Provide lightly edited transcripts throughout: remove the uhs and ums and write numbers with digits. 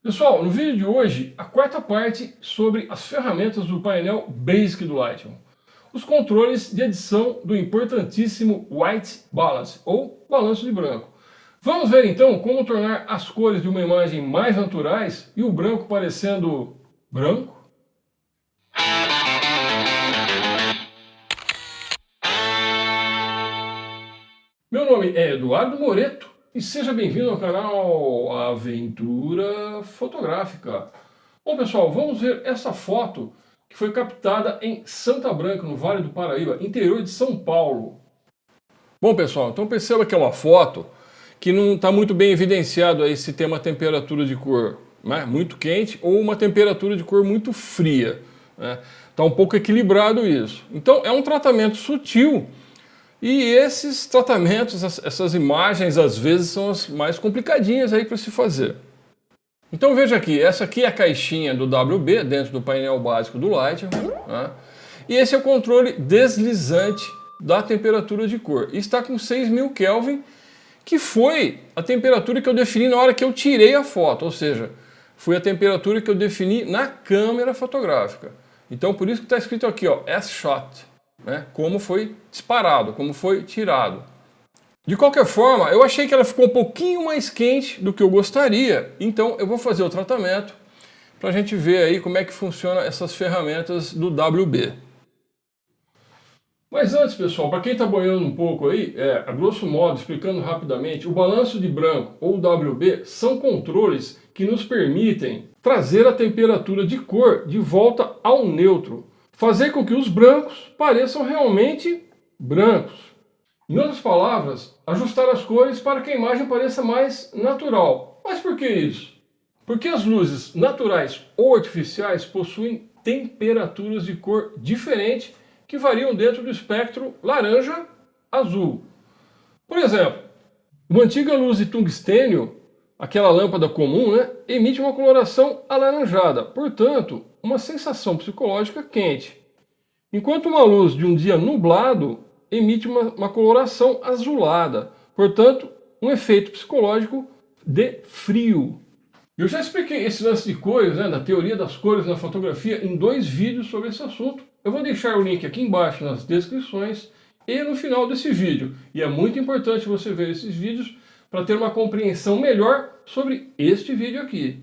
Pessoal, no vídeo de hoje, a quarta parte sobre as ferramentas do painel Basic do Lightroom. Os controles de edição do importantíssimo White Balance, ou balanço de branco. Vamos ver então como tornar as cores de uma imagem mais naturais e o branco parecendo branco? Meu nome é Eduardo Moreto e seja bem-vindo ao canal Aventura Fotográfica. Bom pessoal, vamos ver essa foto que foi captada em Santa Branca, no Vale do Paraíba, interior de São Paulo. Bom pessoal, então perceba que é uma foto que não está muito bem evidenciado aí se tem uma temperatura de cor, né, muito quente ou uma temperatura de cor muito fria. Está um pouco equilibrado isso. Então é um tratamento sutil. E esses tratamentos, essas imagens, às vezes são as mais complicadinhas aí para se fazer. Então veja aqui, essa aqui é a caixinha do WB, dentro do painel básico do Lightroom. Né? E esse é o controle deslizante da temperatura de cor. E está com 6000 Kelvin, que foi a temperatura que eu defini na hora que eu tirei a foto. Ou seja, foi a temperatura que eu defini na câmera fotográfica. Então por isso que está escrito aqui, ó, S-Shot. Né, como foi disparado, como foi tirado. De qualquer forma, eu achei que ela ficou um pouquinho mais quente do que eu gostaria, então eu vou fazer o tratamento para a gente ver aí como é que funciona essas ferramentas do WB. Mas antes, pessoal, para quem está boiando um pouco aí, a grosso modo, explicando rapidamente, o balanço de branco ou WB são controles que nos permitem trazer a temperatura de cor de volta ao neutro. Fazer com que os brancos pareçam realmente brancos. Em outras palavras, ajustar as cores para que a imagem pareça mais natural. Mas por que isso? Porque as luzes naturais ou artificiais possuem temperaturas de cor diferentes que variam dentro do espectro laranja-azul. Por exemplo, uma antiga luz de tungstênio, aquela lâmpada comum, né, emite uma coloração alaranjada, portanto, uma sensação psicológica quente. Enquanto uma luz de um dia nublado emite uma coloração azulada, portanto, um efeito psicológico de frio. Eu já expliquei esse lance de cores, né, da teoria das cores na fotografia, em 2 vídeos sobre esse assunto. Eu vou deixar o link aqui embaixo nas descrições e no final desse vídeo. E é muito importante você ver esses vídeos para ter uma compreensão melhor sobre este vídeo aqui.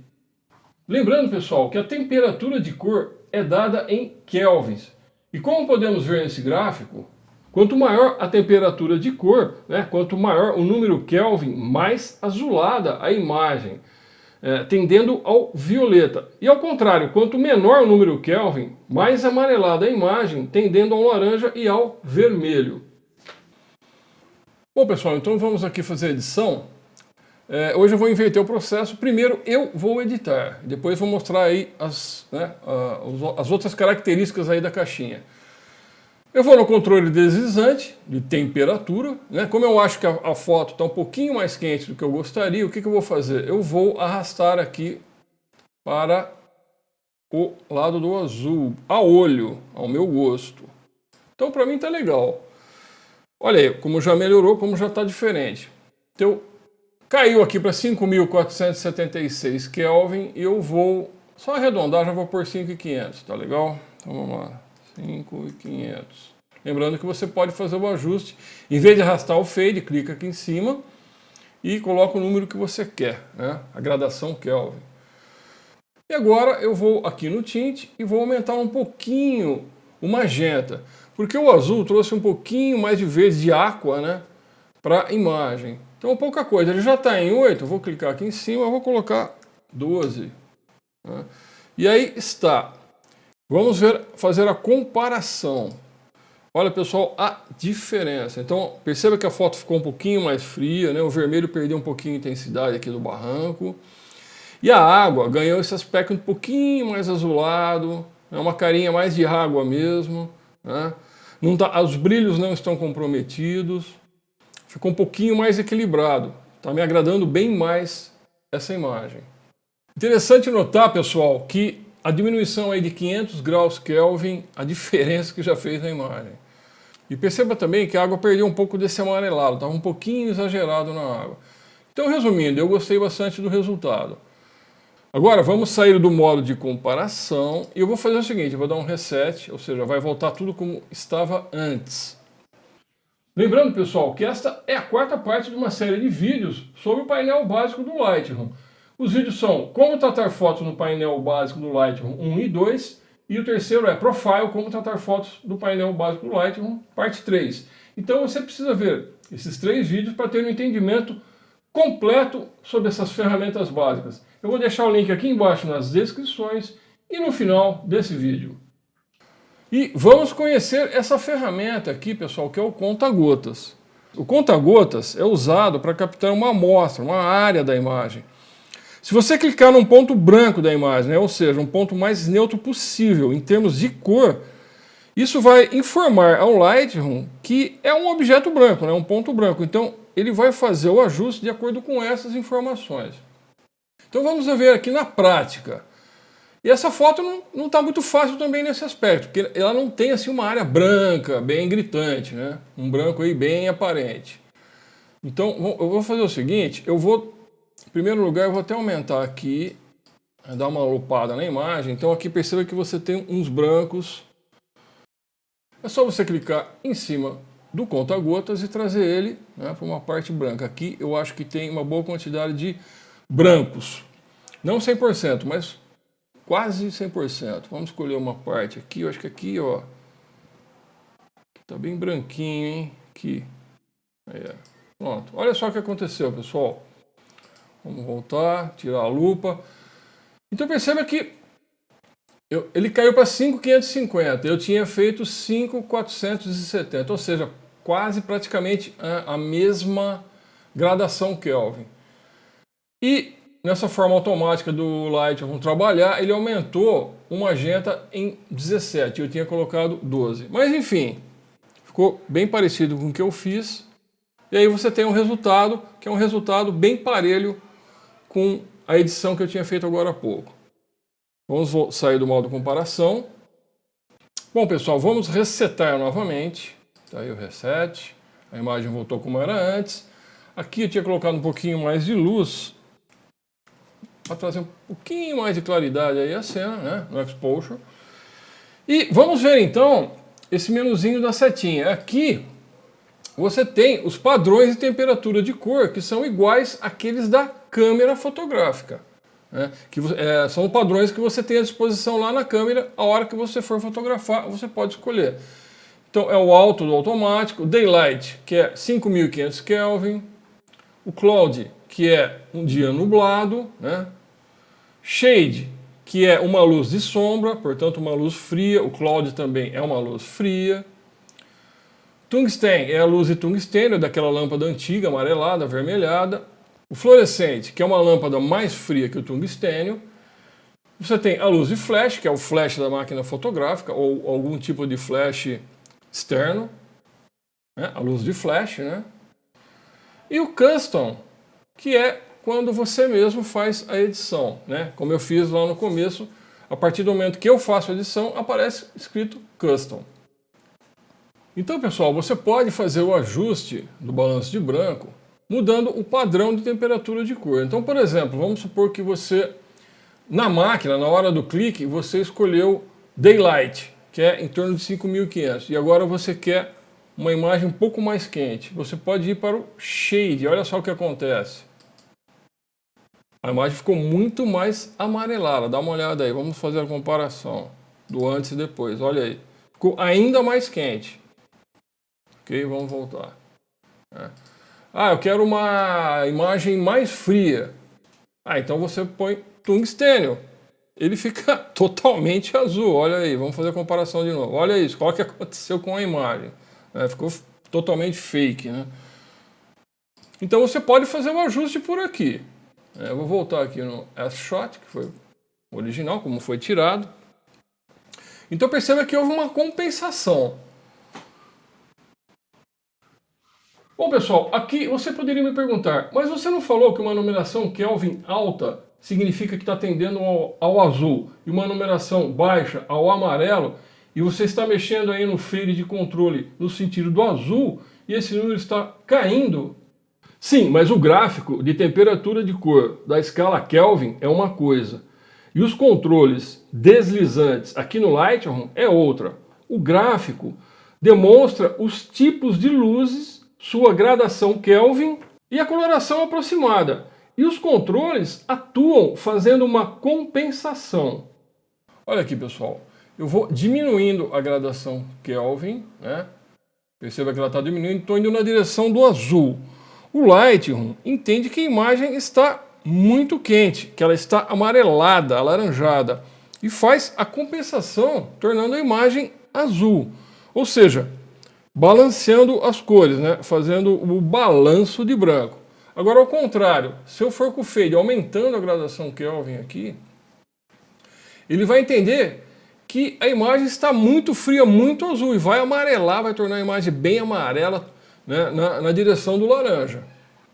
Lembrando, pessoal, que a temperatura de cor é dada em kelvins. E como podemos ver nesse gráfico, quanto maior a temperatura de cor, né, quanto maior o número Kelvin, mais azulada a imagem, tendendo ao violeta. E ao contrário, quanto menor o número Kelvin, mais amarelada a imagem, tendendo ao laranja e ao vermelho. Bom pessoal, então vamos aqui fazer a edição. Hoje eu vou inverter o processo. Primeiro eu vou editar, depois vou mostrar aí as outras características aí da caixinha. Eu vou no controle deslizante de temperatura, né? Como eu acho que a foto está um pouquinho mais quente do que eu gostaria, o que eu vou fazer? Eu vou arrastar aqui para o lado do azul, a olho, ao meu gosto. Então para mim está legal. Olha aí, como já melhorou, como já está diferente. Então, caiu aqui para 5.476 Kelvin e eu vou só arredondar, já vou por 5.500, tá legal? Então vamos lá, 5.500. Lembrando que você pode fazer o ajuste, em vez de arrastar o fade, clica aqui em cima e coloca o número que você quer, né? A gradação Kelvin. E agora eu vou aqui no tint e vou aumentar um pouquinho o magenta, porque o azul trouxe um pouquinho mais de verde de aqua, né, para a imagem. Então pouca coisa, ele já está em 8, eu vou clicar aqui em cima, eu vou colocar 12. Né? E aí está. Vamos fazer a comparação. Olha pessoal, a diferença. Então perceba que a foto ficou um pouquinho mais fria, né? O vermelho perdeu um pouquinho de intensidade aqui do barranco. E a água ganhou esse aspecto um pouquinho mais azulado, é uma carinha mais de água mesmo. Né? Não tá, os brilhos não estão comprometidos. Ficou um pouquinho mais equilibrado. Está me agradando bem mais essa imagem. Interessante notar, pessoal, que a diminuição aí de 500 graus Kelvin, a diferença que já fez na imagem. E perceba também que a água perdeu um pouco desse amarelado, estava um pouquinho exagerado na água. Então, resumindo, eu gostei bastante do resultado. Agora vamos sair do modo de comparação e eu vou fazer o seguinte, eu vou dar um reset, ou seja, vai voltar tudo como estava antes. Lembrando, pessoal, que esta é a quarta parte de uma série de vídeos sobre o painel básico do Lightroom. Os vídeos são como tratar fotos no painel básico do Lightroom 1 e 2, e o terceiro é Profile, como tratar fotos do painel básico do Lightroom, parte 3. Então você precisa ver esses 3 vídeos para ter um entendimento completo sobre essas ferramentas básicas. Eu vou deixar o link aqui embaixo nas descrições e no final desse vídeo. E vamos conhecer essa ferramenta aqui, pessoal, que é o conta-gotas. O conta-gotas é usado para captar uma amostra, uma área da imagem. Se você clicar num ponto branco da imagem, né, ou seja, um ponto mais neutro possível em termos de cor, isso vai informar ao Lightroom que é um objeto branco, né, um ponto branco. Então ele vai fazer o ajuste de acordo com essas informações. Então vamos ver aqui na prática. E essa foto não está muito fácil também nesse aspecto, porque ela não tem assim uma área branca, bem gritante, né? Um branco aí bem aparente. Então eu vou fazer o seguinte, em primeiro lugar eu vou até aumentar aqui, dar uma lupada na imagem. Então aqui perceba que você tem uns brancos. É só você clicar em cima do conta-gotas e trazer ele, né, para uma parte branca. Aqui eu acho que tem uma boa quantidade de brancos. Não 100%, mas quase 100%. Vamos escolher uma parte aqui. Eu acho que aqui, ó, tá bem branquinho, hein? Aqui. Aí, ó. Pronto. Olha só o que aconteceu, pessoal. Vamos voltar, tirar a lupa. Então perceba que ele caiu para 5.550. Eu tinha feito 5.470, ou seja, quase praticamente a mesma gradação Kelvin. E nessa forma automática do Lightroom trabalhar, ele aumentou o magenta em 17. Eu tinha colocado 12. Mas enfim, ficou bem parecido com o que eu fiz. E aí você tem um resultado que é um resultado bem parelho com a edição que eu tinha feito agora há pouco. Vamos sair do modo comparação. Bom, pessoal, vamos resetar novamente. Tá aí o reset. A imagem voltou como era antes. Aqui eu tinha colocado um pouquinho mais de luz para trazer um pouquinho mais de claridade aí a cena, né, no exposure. E vamos ver então esse menuzinho da setinha. Aqui você tem os padrões de temperatura de cor que são iguais àqueles da câmera fotográfica, né, são padrões que você tem à disposição lá na câmera. A hora que você for fotografar, você pode escolher. Então é o alto do automático, Daylight, que é 5.500 Kelvin, o Cloud, que é um dia nublado, né? Shade, que é uma luz de sombra, portanto uma luz fria. O Cloud também é uma luz fria. Tungsten é a luz de tungstênio, daquela lâmpada antiga, amarelada, avermelhada. O fluorescente, que é uma lâmpada mais fria que o tungstênio. Você tem a luz de flash, que é o flash da máquina fotográfica, ou algum tipo de flash externo, né? A luz de flash, né? E o custom, que é quando você mesmo faz a edição, né? Como eu fiz lá no começo, a partir do momento que eu faço a edição, aparece escrito Custom. Então, pessoal, você pode fazer o ajuste do balanço de branco mudando o padrão de temperatura de cor. Então, por exemplo, vamos supor que você, na máquina, na hora do clique, você escolheu Daylight, que é em torno de 5.500, e agora você quer uma imagem um pouco mais quente. Você pode ir para o Shade, olha só o que acontece. A imagem ficou muito mais amarelada, dá uma olhada aí, vamos fazer a comparação do antes e depois, olha aí. Ficou ainda mais quente. Ok, vamos voltar. Ah, eu quero uma imagem mais fria. Ah, então você põe tungstênio. Ele fica totalmente azul, olha aí, vamos fazer a comparação de novo. Olha isso, olha o que aconteceu com a imagem. Ficou totalmente fake, né? Então você pode fazer um ajuste por aqui. Eu vou voltar aqui no S-Shot, que foi o original, como foi tirado. Então perceba que houve uma compensação. Bom, pessoal, aqui você poderia me perguntar, mas você não falou que uma numeração Kelvin alta significa que está tendendo ao azul e uma numeração baixa ao amarelo, e você está mexendo aí no fade de controle no sentido do azul e esse número está caindo? Sim, mas o gráfico de temperatura de cor da escala Kelvin é uma coisa. E os controles deslizantes aqui no Lightroom é outra. O gráfico demonstra os tipos de luzes, sua gradação Kelvin e a coloração aproximada. E os controles atuam fazendo uma compensação. Olha aqui, pessoal. Eu vou diminuindo a gradação Kelvin, né? Perceba que ela está diminuindo, estou indo na direção do azul. O Lightroom entende que a imagem está muito quente, que ela está amarelada, alaranjada, e faz a compensação, tornando a imagem azul. Ou seja, balanceando as cores, né? Fazendo o balanço de branco. Agora, ao contrário, se eu for com o fade aumentando a gradação Kelvin aqui, ele vai entender que a imagem está muito fria, muito azul, e vai amarelar, vai tornar a imagem bem amarela, né, na direção do laranja.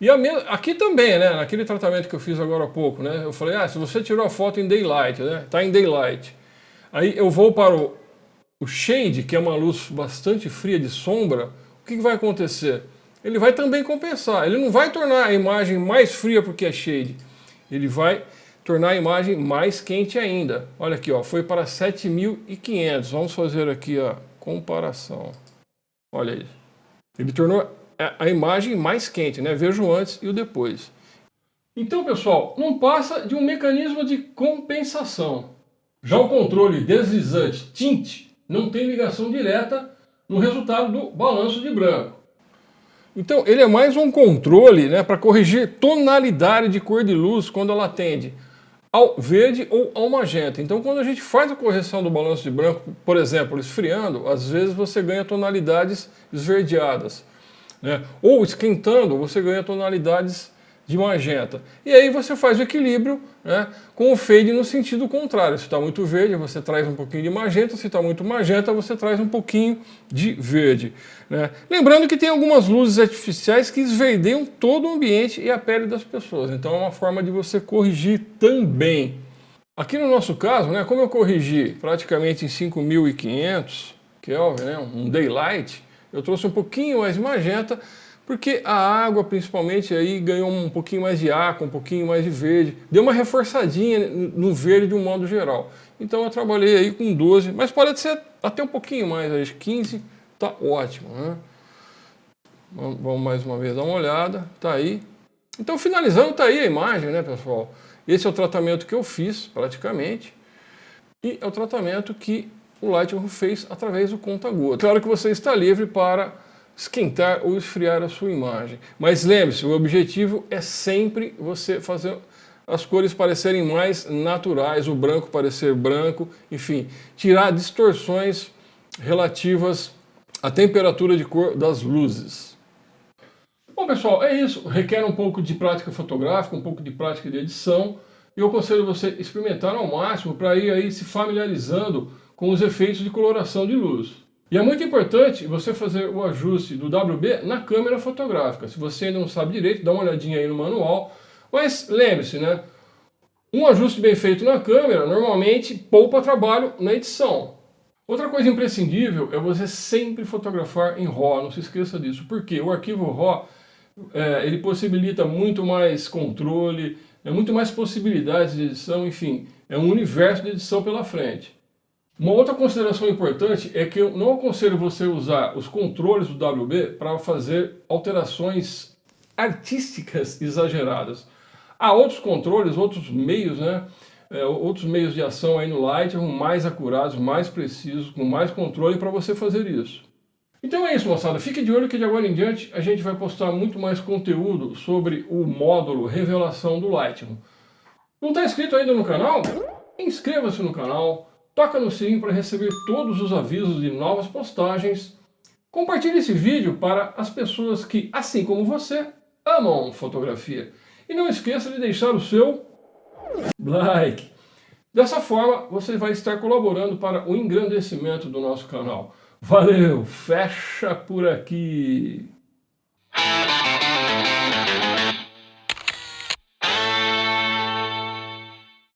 E aqui também, né, naquele tratamento que eu fiz agora há pouco, né, eu falei, se você tirou a foto em daylight, né, tá em daylight, aí eu vou para o shade, que é uma luz bastante fria de sombra, o que vai acontecer? Ele vai também compensar, ele não vai tornar a imagem mais fria porque é shade, ele vai tornar a imagem mais quente ainda. Olha aqui, ó, foi para 7.500. Vamos fazer aqui a comparação. Olha aí. Ele tornou a imagem mais quente, né? Veja o antes e o depois. Então, pessoal, não passa de um mecanismo de compensação. Já o controle deslizante tint não tem ligação direta no resultado do balanço de branco. Então, ele é mais um controle, né, para corrigir tonalidade de cor de luz quando ela tende ao verde ou ao magenta. Então, quando a gente faz a correção do balanço de branco, por exemplo, esfriando, às vezes você ganha tonalidades esverdeadas, né? Ou esquentando, você ganha tonalidades de magenta. E aí você faz o equilíbrio, né, com o fade no sentido contrário. Se está muito verde, você traz um pouquinho de magenta. Se está muito magenta, você traz um pouquinho de verde, né? Lembrando que tem algumas luzes artificiais que esverdeiam todo o ambiente e a pele das pessoas. Então é uma forma de você corrigir também. Aqui no nosso caso, né, como eu corrigi praticamente em 5.500 Kelvin, né, um daylight, eu trouxe um pouquinho mais de magenta, porque a água, principalmente, aí ganhou um pouquinho mais de aqua, um pouquinho mais de verde. Deu uma reforçadinha no verde de um modo geral. Então eu trabalhei aí com 12, mas pode ser até um pouquinho mais, aí 15, tá ótimo, né? Vamos mais uma vez dar uma olhada, tá aí. Então finalizando, tá aí a imagem, né, pessoal? Esse é o tratamento que eu fiz, praticamente. E é o tratamento que o Lightroom fez através do conta-gota. Claro que você está livre para esquentar ou esfriar a sua imagem. Mas lembre-se, o objetivo é sempre você fazer as cores parecerem mais naturais, o branco parecer branco, enfim, tirar distorções relativas à temperatura de cor das luzes. Bom, pessoal, é isso. Requer um pouco de prática fotográfica, um pouco de prática de edição. E eu aconselho você experimentar ao máximo para ir aí se familiarizando com os efeitos de coloração de luz. E é muito importante você fazer o ajuste do WB na câmera fotográfica. Se você ainda não sabe direito, dá uma olhadinha aí no manual. Mas lembre-se, né? Um ajuste bem feito na câmera normalmente poupa trabalho na edição. Outra coisa imprescindível é você sempre fotografar em RAW, não se esqueça disso. Porque o arquivo RAW ele possibilita muito mais controle, muito mais possibilidades de edição, enfim, é um universo de edição pela frente. Uma outra consideração importante é que eu não aconselho você usar os controles do WB para fazer alterações artísticas exageradas. Há outros controles, outros meios, né? Outros meios de ação aí no Lightroom mais acurados, mais precisos, com mais controle para você fazer isso. Então é isso, moçada. Fique de olho que de agora em diante a gente vai postar muito mais conteúdo sobre o módulo revelação do Lightroom. Não está inscrito ainda no canal? Inscreva-se no canal. Toca no sininho para receber todos os avisos de novas postagens. Compartilhe esse vídeo para as pessoas que, assim como você, amam fotografia. E não esqueça de deixar o seu like. Dessa forma, você vai estar colaborando para o engrandecimento do nosso canal. Valeu, fecha por aqui!